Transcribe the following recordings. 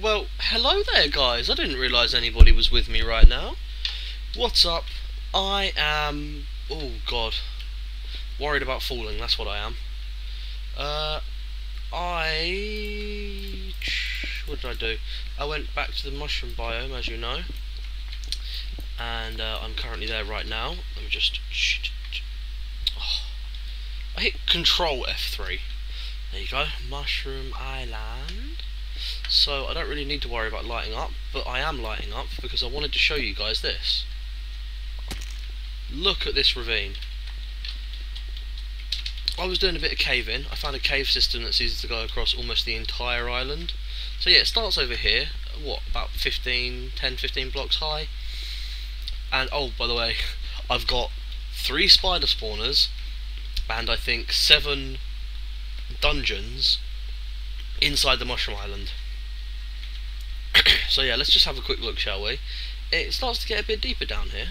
Well, hello there guys, I didn't realise anybody was with me right now. What's up? I am... oh god. Worried about falling, that's what I am. What did I do? I went back to the mushroom biome, as you know. And I'm currently there right now. Let me just... oh. I hit Control F3. There you go, Mushroom Island. So I don't really need to worry about lighting up, but I am lighting up because I wanted to show you guys this. Look at this ravine. I was doing a bit of caving. I found a cave system that's easy to go across almost the entire island. So yeah, it starts over here, what, about 10-15 blocks high. And oh, by the way, I've got 3 spider spawners and I think 7 dungeons inside the mushroom island. So yeah, let's just have a quick look, shall we? It starts to get a bit deeper down here.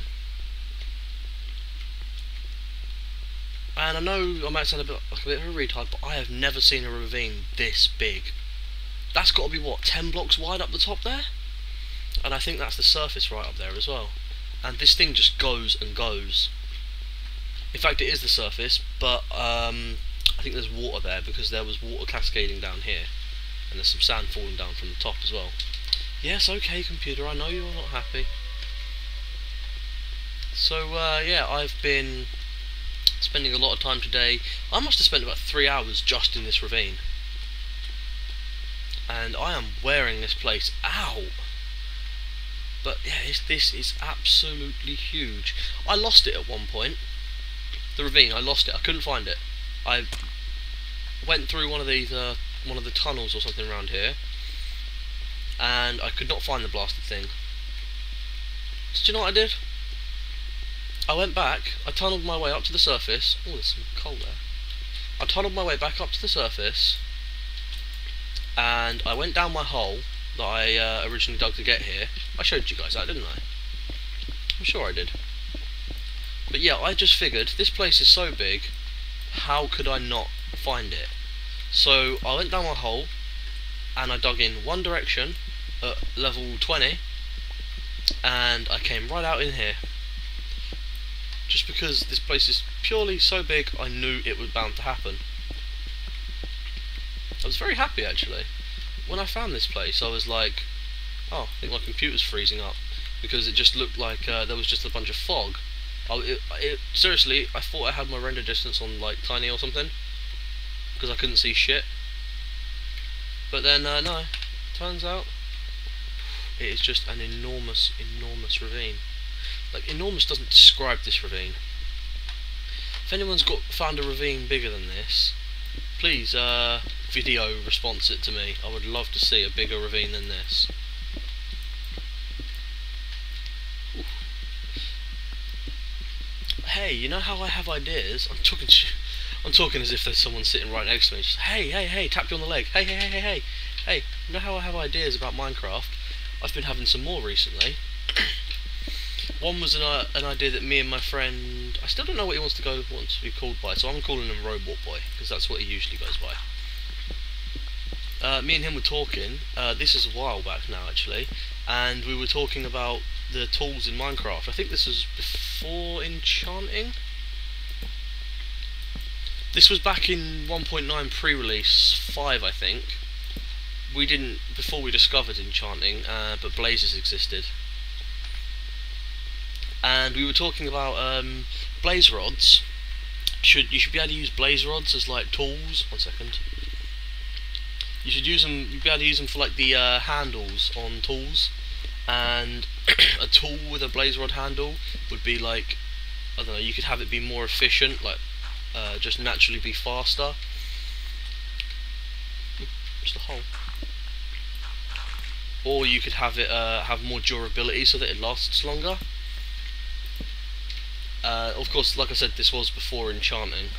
And I know I might sound like a bit of a retard, but I have never seen a ravine this big. That's got to be, what, 10 blocks wide up the top there? And I think that's the surface right up there as well. And this thing just goes and goes. In fact, it is the surface, but I think there's water there because there was water cascading down here. And there's some sand falling down from the top as well. Yes, okay, computer, I know you're not happy. So, yeah, I've been spending a lot of time today. I must have spent about 3 hours just in this ravine. And I am wearing this place out. But, yeah, this is absolutely huge. I lost it at one point. The ravine, I lost it. I couldn't find it. I went through one of these, one of the tunnels or something around here, and I could not find the blasted thing. So do you know what I did? I went back, I tunnelled my way up to the surface. Oh, there's some coal there. I tunnelled my way back up to the surface, and I went down my hole that I originally dug to get here. I showed you guys that, didn't I? I'm sure I did. But yeah, I just figured, this place is so big, how could I not find it? So I went down my hole and I dug in one direction at level 20 and I came right out in here. Just because this place is purely so big, I knew it was bound to happen. I was very happy actually. When I found this place I was like, oh, I think my computer's freezing up, because it just looked like there was just a bunch of fog. Seriously, I thought I had my render distance on like tiny or something, because I couldn't see shit. But then, no, turns out it is just an enormous, enormous ravine. Like, enormous doesn't describe this ravine. If anyone's found a ravine bigger than this, please video response it to me. I would love to see a bigger ravine than this. Oof. Hey, you know how I have ideas? I'm talking as if there's someone sitting right next to me. Just, hey, tap you on the leg. Hey. You know how I have ideas about Minecraft? I've been having some more recently. One was an idea that me and my friend... I still don't know what he wants to be called by, so I'm calling him Robot Boy, because that's what he usually goes by. Me and him were talking, this is a while back now actually, and we were talking about the tools in Minecraft. I think this was before enchanting? This was back in 1.9 pre-release 5, I think. We didn't, before we discovered enchanting, but blazes existed. And we were talking about blaze rods. You should be able to use blaze rods as like tools. 1 second. You should use them. You'd be able to use them for like the handles on tools. And a tool with a blaze rod handle would be like, I don't know. You could have it be more efficient, like just naturally be faster. Just a hole. Or you could have it have more durability so that it lasts longer. Of course, like I said, this was before enchanting.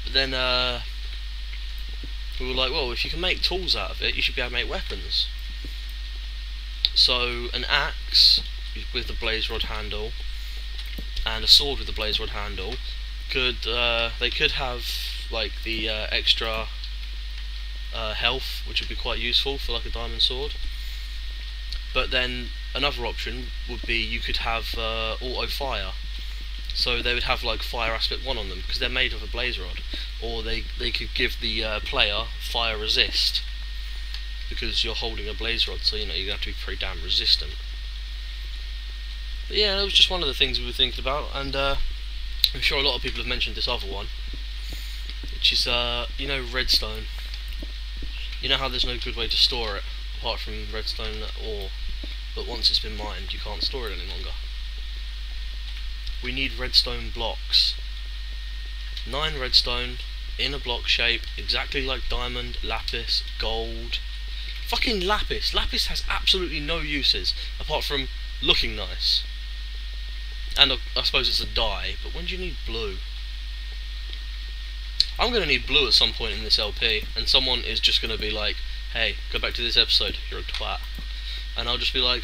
But then we were like, well, if you can make tools out of it, you should be able to make weapons. So an axe with the blaze rod handle and a sword with the blaze rod handle could they could have like the extra health, which would be quite useful for like a diamond sword. But then another option would be you could have auto fire, so they would have like fire aspect 1 on them because they're made of a blaze rod, or they could give the player fire resist because you're holding a blaze rod, so you know you have to be pretty damn resistant. But yeah, that was just one of the things we were thinking about, and I'm sure a lot of people have mentioned this other one, which is you know, redstone. You know how there's no good way to store it apart from redstone ore, but once it's been mined you can't store it any longer. We need redstone blocks. 9 redstone in a block shape, exactly like diamond, lapis, gold. Fucking lapis! Lapis has absolutely no uses apart from looking nice. And I suppose it's a dye, but when do you need blue? I'm going to need blue at some point in this LP, and someone is just going to be like, hey, go back to this episode, you're a twat. And I'll just be like,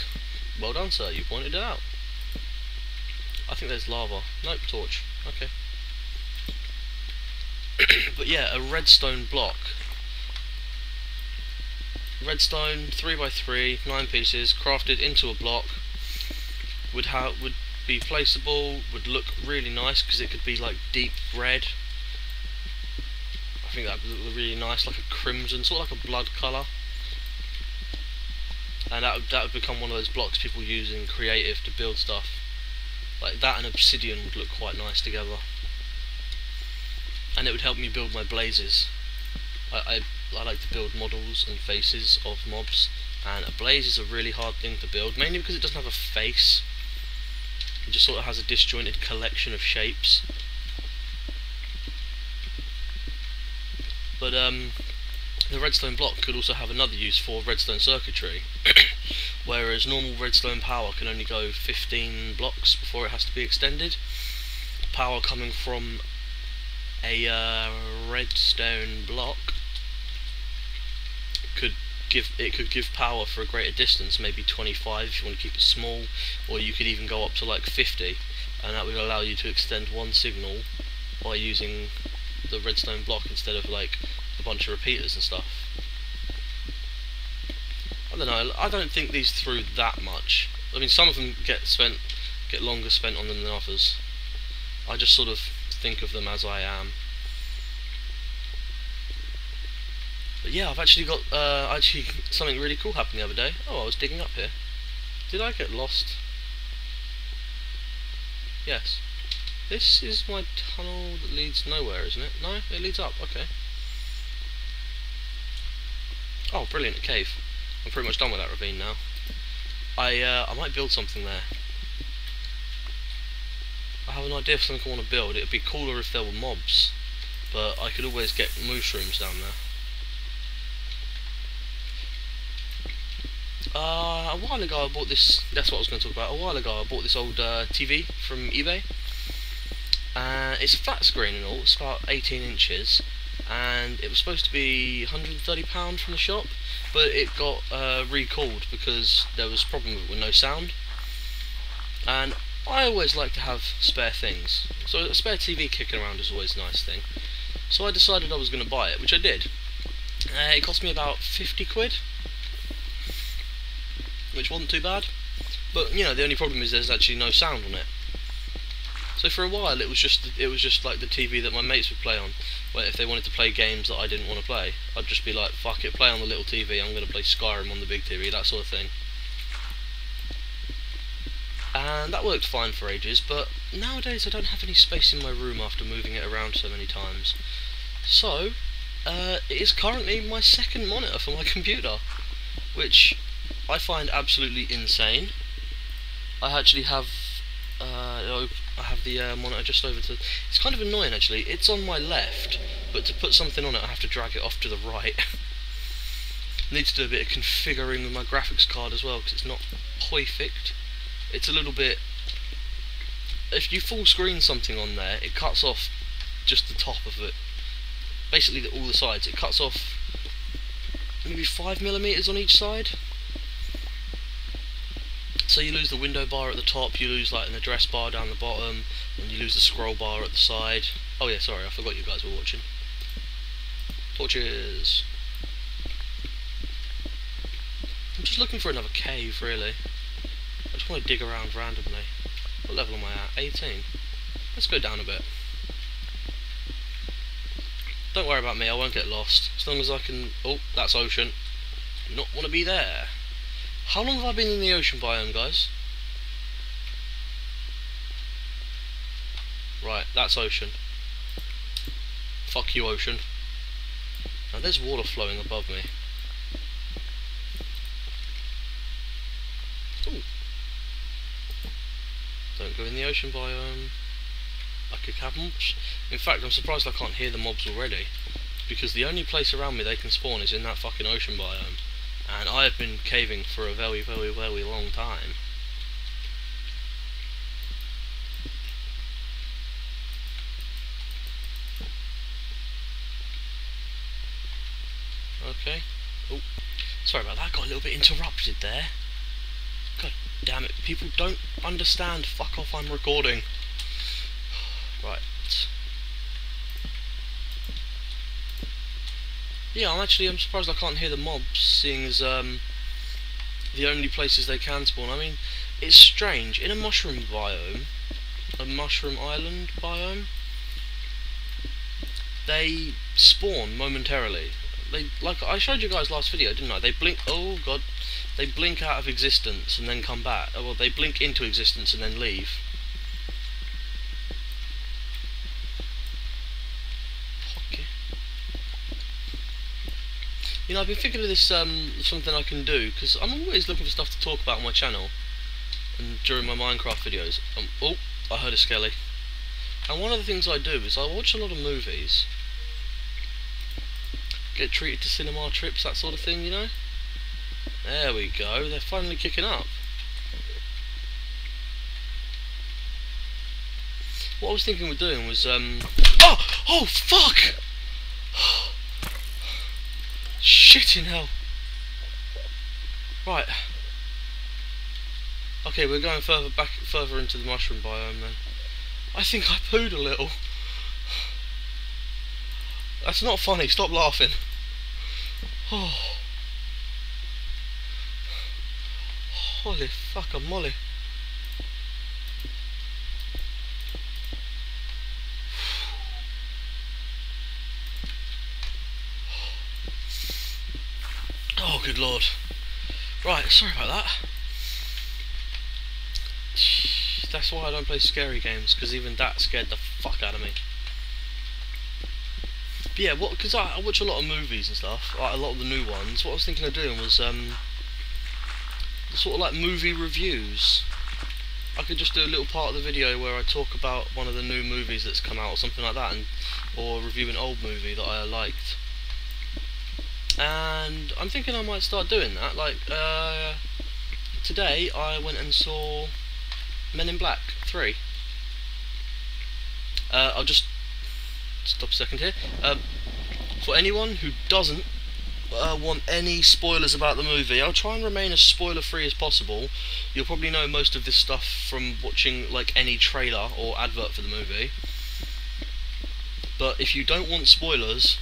well done sir, you pointed it out. I think there's lava. Nope, torch. Okay. But yeah, a redstone block. Redstone, 3x3, 9 pieces, crafted into a block, would be placeable, would look really nice because it could be like deep red. I think that would look really nice, like a crimson, sort of like a blood colour. And that would become one of those blocks people use in creative to build stuff. Like that and obsidian would look quite nice together. And it would help me build my blazes. I like to build models and faces of mobs, and a blaze is a really hard thing to build, mainly because it doesn't have a face. It just sort of has a disjointed collection of shapes. But the redstone block could also have another use for redstone circuitry, whereas normal redstone power can only go 15 blocks before it has to be extended. Power coming from a redstone block could give power for a greater distance, maybe 25 if you want to keep it small, or you could even go up to like 50, and that would allow you to extend one signal by using the redstone block instead of like a bunch of repeaters and stuff. I don't know, I don't think these through that much. I mean, some of them get longer spent on them than others. I just sort of think of them as I am. But yeah, I've actually got something really cool happened the other day. Oh, I was digging up here. Did I get lost? Yes. This is my tunnel that leads nowhere, isn't it? No, it leads up. Okay. Oh, brilliant, a cave. I'm pretty much done with that ravine now. I might build something there. I have an idea for something I want to build. It would be cooler if there were mobs, but I could always get mushrooms down there. A while ago I bought this, that's what I was going to talk about, a while ago I bought this old TV from eBay. It's a flat screen and all, it's about 18 inches, and it was supposed to be £130 from the shop, but it got recalled because there was a problem with no sound. And I always like to have spare things, so a spare TV kicking around is always a nice thing. So I decided I was going to buy it, which I did. It cost me about 50 quid. Which wasn't too bad, but you know, the only problem is there's actually no sound on it. So for a while it was just like the TV that my mates would play on. Where if they wanted to play games that I didn't want to play, I'd just be like, fuck it, play on the little TV, I'm going to play Skyrim on the big TV, that sort of thing. And that worked fine for ages, but nowadays I don't have any space in my room after moving it around so many times. So it is currently my second monitor for my computer, which I find absolutely insane. I actually have the monitor just over to. It's kind of annoying actually. It's on my left, but to put something on it, I have to drag it off to the right. Need to do a bit of configuring with my graphics card as well because it's not perfect. It's a little bit. If you full screen something on there, it cuts off just the top of it. Basically, all the sides. It cuts off maybe 5mm on each side. So you lose the window bar at the top, you lose like an address bar down the bottom, and you lose the scroll bar at the side. Oh yeah, sorry, I forgot you guys were watching. Torches. just looking for another cave, really. I just want to dig around randomly. What level am I at? 18. Let's go down a bit. Don't worry about me, I won't get lost. As long as I can... Oh, that's ocean. Do not want to be there. How long have I been in the ocean biome, guys? Right, that's ocean. Fuck you, ocean. Now there's water flowing above me. Ooh. Don't go in the ocean biome. I could have mobs. In fact, I'm surprised I can't hear the mobs already, because the only place around me they can spawn is in that fucking ocean biome, and I have been caving for a very, very, very long time. Okay. Oh, sorry about that. Got a little bit interrupted there. God damn it! People don't understand. Fuck off! I'm recording. Right. Yeah, I'm surprised I can't hear the mobs, seeing as the only places they can spawn. I mean, it's strange. In a mushroom biome, a mushroom island biome, they spawn momentarily. They, like I showed you guys last video, didn't I? They blink. Oh god, they blink out of existence and then come back. Oh, well, they blink into existence and then leave. You know, I've been thinking of this, something I can do, because I'm always looking for stuff to talk about on my channel, and during my Minecraft videos. Oh, I heard a skelly. And one of the things I do is I watch a lot of movies, get treated to cinema trips, that sort of thing, you know? There we go, they're finally kicking up. What I was thinking of doing was, Oh, fuck! Shit in hell. Right. Okay, we're going further into the mushroom biome then. I think I pooed a little. That's not funny, stop laughing. Oh. Holy fuck a molly. Oh, good lord. Right, sorry about that. That's why I don't play scary games, because even that scared the fuck out of me. But yeah, because I watch a lot of movies and stuff, like a lot of the new ones. What I was thinking of doing was sort of like movie reviews. I could just do a little part of the video where I talk about one of the new movies that's come out or something like that, or review an old movie that I liked. And I'm thinking I might start doing that. Like today I went and saw Men in Black 3. I'll just stop a second here. For anyone who doesn't want any spoilers about the movie, I'll try and remain as spoiler free as possible. You'll probably know most of this stuff from watching like any trailer or advert for the movie, but if you don't want spoilers,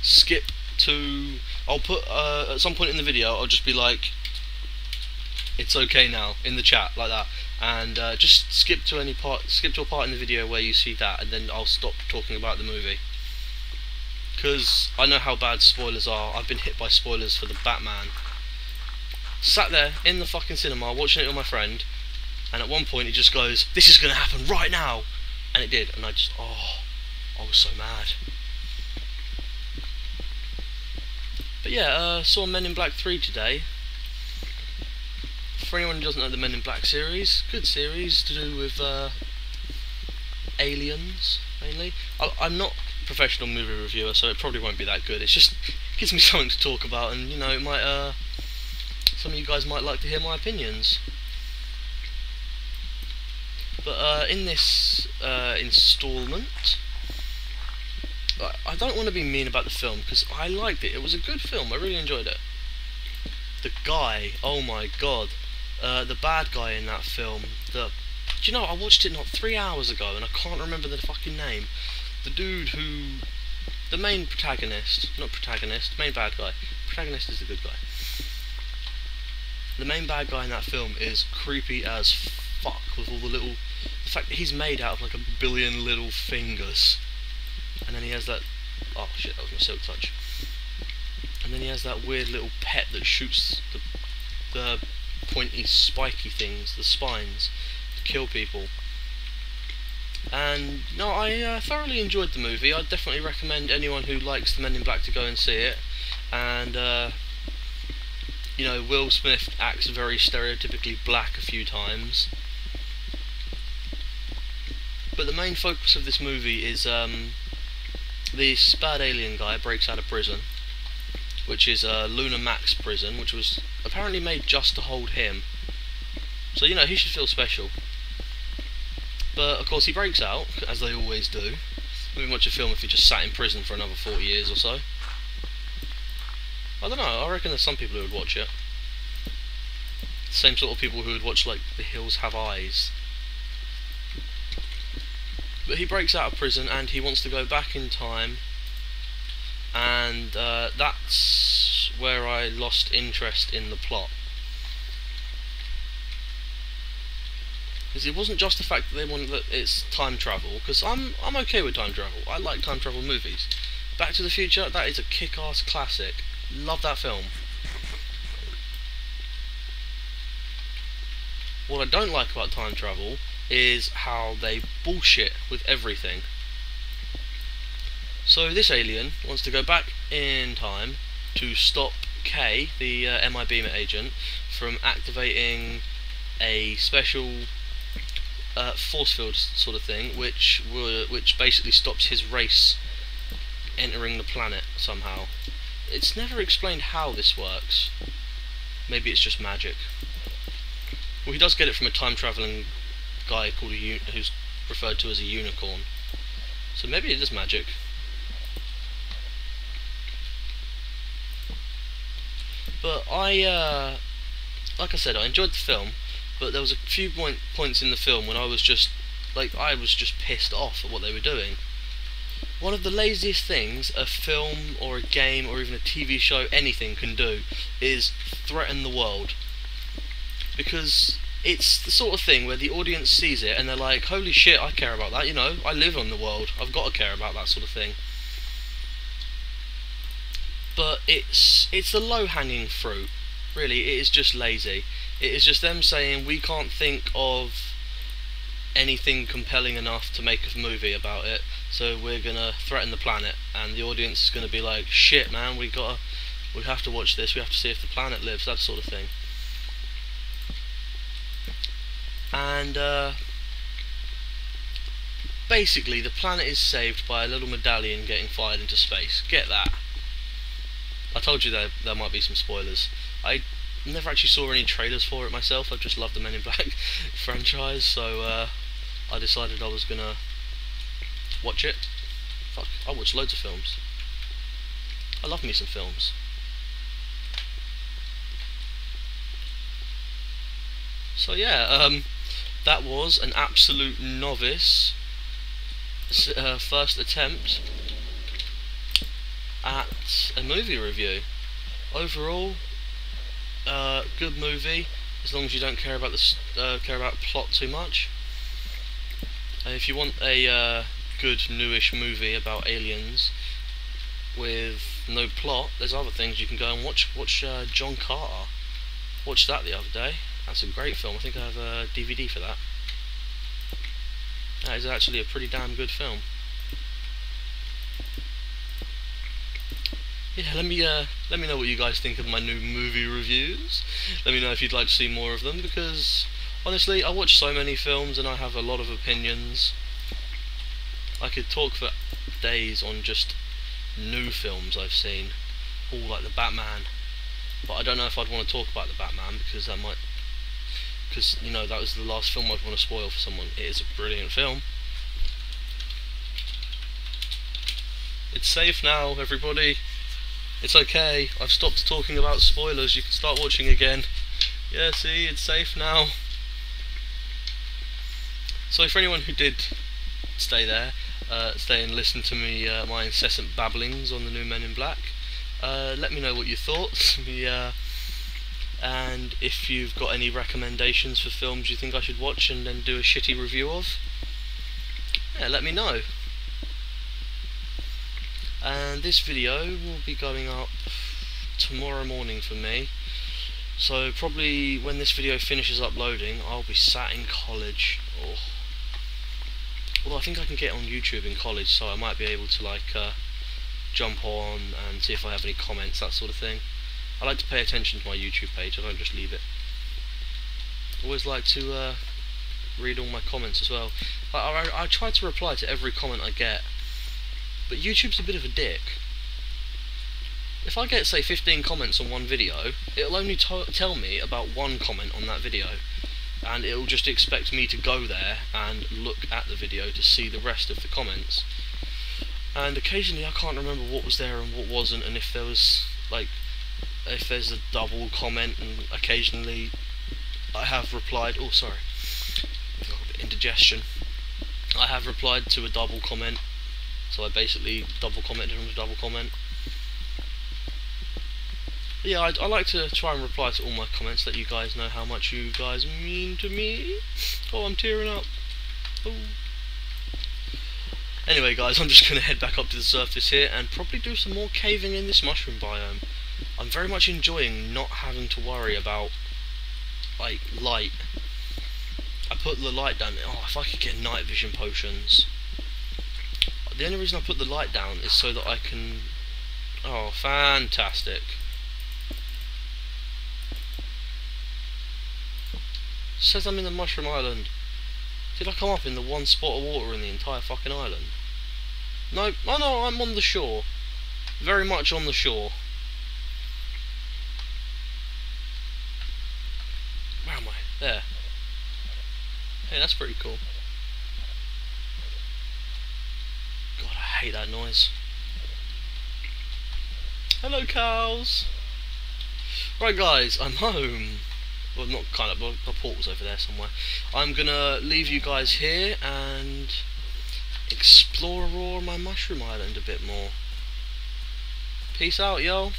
skip to... I'll put at some point in the video, I'll just be like, it's okay now, in the chat, like that, and just skip to a part in the video where you see that, and then I'll stop talking about the movie, because I know how bad spoilers are. I've been hit by spoilers for the Batman. Sat there in the fucking cinema watching it with my friend, and at one point it just goes, this is going to happen right now, and it did, and I was so mad. But yeah, saw Men in Black 3 today. For anyone who doesn't know the Men in Black series, good series to do with aliens, mainly. I'm not a professional movie reviewer, so it probably won't be that good. It's just gives me something to talk about, and you know, it might some of you guys might like to hear my opinions. But in this installment, I don't want to be mean about the film, because I liked it. It was a good film. I really enjoyed it. The guy, oh my god, the bad guy in that film. Do you know, I watched it not 3 hours ago, and I can't remember the fucking name. The dude who, the main protagonist, not protagonist, main bad guy. Protagonist is the good guy. the main bad guy in that film is creepy as fuck, with all the fact that he's made out of like a billion little fingers, and then he has that, oh shit, that was my silk touch, and then he has that weird little pet that shoots the pointy spiky things, the spines, to kill people. And no, I thoroughly enjoyed the movie. I'd definitely recommend anyone who likes the Men in Black to go and see it. And you know, Will Smith acts very stereotypically black a few times, but the main focus of this movie is this bad alien guy breaks out of prison, which is Luna Max prison, which was apparently made just to hold him. So, you know, he should feel special. But, of course, he breaks out, as they always do. Wouldn't watch a film if he just sat in prison for another 40 years or so. I don't know, I reckon there's some people who would watch it. The same sort of people who would watch, like, The Hills Have Eyes. But he breaks out of prison and he wants to go back in time, and that's where I lost interest in the plot. Because it wasn't just the fact that they wanted that it's time travel, because I'm okay with time travel. I like time travel movies. Back to the Future, that is a kick-ass classic. Love that film. What I don't like about time travel is how they bullshit with everything. So this alien wants to go back in time to stop K, the MI Beamer agent, from activating a special force field sort of thing, which basically stops his race entering the planet somehow. It's never explained how this works. Maybe it's just magic. Well, he does get it from a time-travelling guy called who's referred to as a unicorn. So maybe it is magic. But like I said, I enjoyed the film, but there was a few points in the film when I was just pissed off at what they were doing. One of the laziest things a film or a game or even a TV show, anything, can do is threaten the world. Because it's the sort of thing where the audience sees it and they're like, holy shit, I care about that, you know, I live on the world, I've got to care about that sort of thing. But it's the low-hanging fruit, really. It is just lazy. It is just them saying, we can't think of anything compelling enough to make a movie about it, so we're gonna threaten the planet, and the audience is gonna be like, shit man, we have to watch this, we have to see if the planet lives, that sort of thing. And basically the planet is saved by a little medallion getting fired into space. Get that. I told you there might be some spoilers. I never actually saw any trailers for it myself. I just love the Men in Black franchise, so I decided I was gonna watch it. Fuck, I watch loads of films. I love me some films. So yeah, that was an absolute novice first attempt at a movie review. Overall, good movie, as long as you don't care about plot too much. If you want a good newish movie about aliens with no plot, there's other things you can go and watch. Watch John Carter. Watched that the other day. That's a great film. I think I have a DVD for that. That is actually a pretty damn good film. Yeah, let me know what you guys think of my new movie reviews. Let me know if you'd like to see more of them, because honestly, I watch so many films and I have a lot of opinions. I could talk for days on just new films I've seen, all like the Batman. But I don't know if I'd want to talk about the Batman, because you know, that was the last film I'd want to spoil for someone. It is a brilliant film. It's safe now, everybody. It's okay. I've stopped talking about spoilers. You can start watching again. Yeah, see, it's safe now. So for anyone who did stay there, stay and listen to me, my incessant babblings on the new Men in Black, let me know what you thought. and if you've got any recommendations for films you think I should watch and then do a shitty review of, yeah, let me know. And this video will be going up tomorrow morning for me, so probably when this video finishes uploading I'll be sat in college. Although I think I can get on YouTube in college, so I might be able to like jump on and see if I have any comments, that sort of thing. I like to pay attention to my YouTube page, I don't just leave it. Always like to read all my comments as well. I try to reply to every comment I get, but YouTube's a bit of a dick. If I get, say, 15 comments on one video, it'll only tell me about one comment on that video, and it'll just expect me to go there and look at the video to see the rest of the comments. And occasionally I can't remember what was there and what wasn't, and if there was, like, if there's a double comment, and occasionally I have replied, oh sorry, I've got a bit of indigestion, I have replied to a double comment, so I basically double commented on a double comment. But yeah, I like to try and reply to all my comments, let you guys know how much you guys mean to me. Oh, I'm tearing up. Oh. Anyway guys, I'm just going to head back up to the surface here and probably do some more caving in this mushroom biome. I'm very much enjoying not having to worry about, like, light. I put the light down. Oh, if I could get night vision potions. The only reason I put the light down is so that I can... Oh, fantastic. It says I'm in the Mushroom Island. Did I come up in the one spot of water in the entire fucking island? No, oh no, I'm on the shore. Very much on the shore. Where am I? There. Hey, that's pretty cool. God, I hate that noise. Hello, cows. Right, guys, I'm home. Well, not kind of, the portal's over there somewhere. I'm gonna leave you guys here and explore my Mushroom Island a bit more. Peace out, yo.